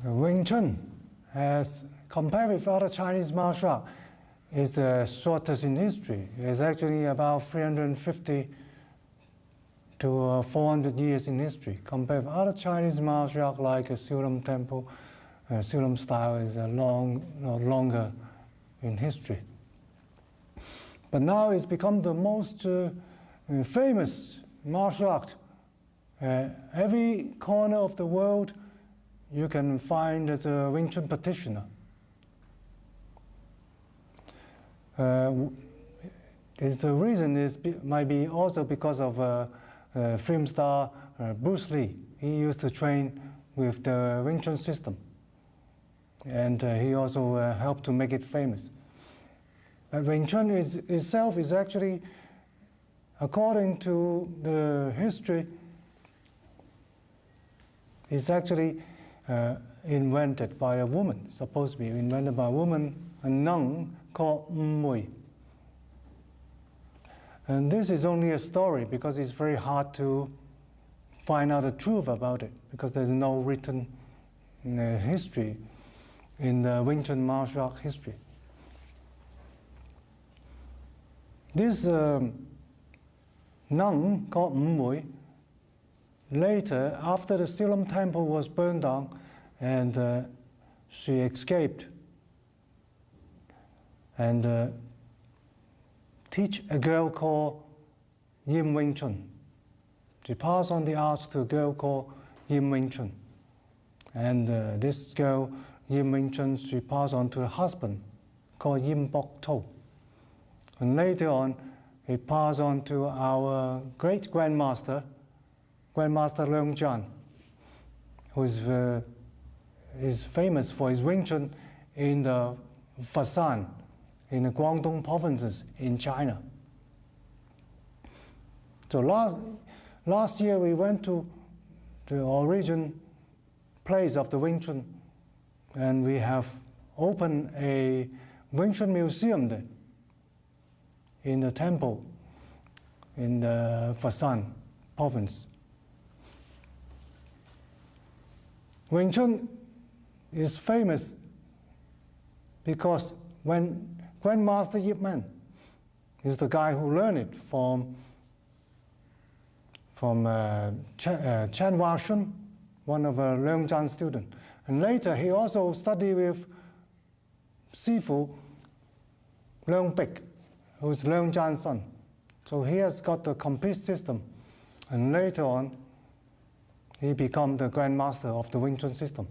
Wing Chun, as compared with other Chinese martial arts, is the shortest in history. It's actually about 350 to 400 years in history. Compared with other Chinese martial arts like Silam Temple, Silam style is longer in history. But now it's become the most famous martial art. Every corner of the world you can find as a Wing Chun practitioner. The reason might be also because of film star Bruce Lee. He used to train with the Wing Chun system, and he also helped to make it famous. But Wing Chun itself is actually, according to the history, is actually invented by a woman, supposed to be invented by a woman, a nun called Mui. And this is only a story because it's very hard to find out the truth about it, because there's no written history in the Wing Chun martial art history. This nun called Mui, later, after the Silam Temple was burned down and she escaped and teach a girl called Yim Wing Chun. She passed on the art to a girl called Yim Wing Chun. And this girl, Yim Wing Chun, she passed on to a husband called Yim Bok To. And later on, he passed on to our great grandmaster, Grandmaster Leung Jan, who is famous for his Wing Chun in the Fasan, in the Guangdong provinces in China. So last year we went to the origin place of the Wing Chun, and we have opened a Wing Chun museum there in the temple in the Fasan province. Wing Chun is famous because when Grandmaster Yip Man is the guy who learned it from Chan Hua Shun, one of Leung Jan's students. And later he also studied with Sifu Leung Bik, who is Leung Jan's son. So he has got the complete system. And later on, he became the grandmaster of the Wing Chun system.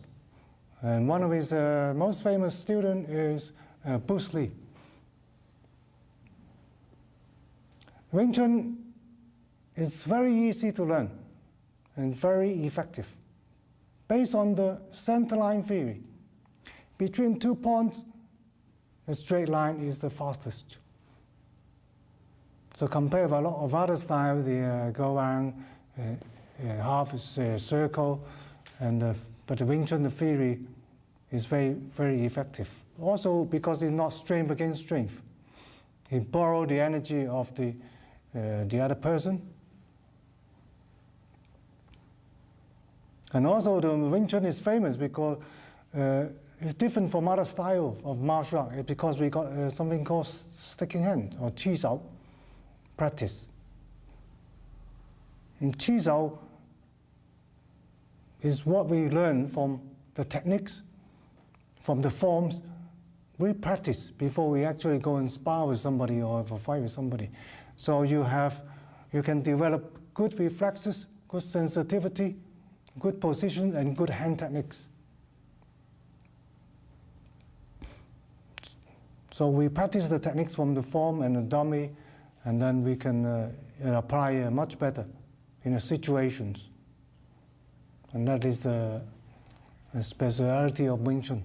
And one of his most famous students is Bruce Lee. Wing Chun is very easy to learn and very effective, based on the center line theory. Between 2 points, a straight line is the fastest. So compared with a lot of other styles, they go around half a circle, but the Wing Chun theory is very, very effective. Also because it's not strength against strength. He borrows the energy of the other person. And also the Wing Chun is famous because it's different from other styles of martial art, because we got something called sticking hand, or chi sao practice. And chi sao is what we learn from the techniques, from the forms we practice before we actually go and spar with somebody or fight with somebody. So you can develop good reflexes, good sensitivity, good position, and good hand techniques. So we practice the techniques from the form and the dummy, and then we can apply much better in the situations. And that is a speciality of Wing Chun.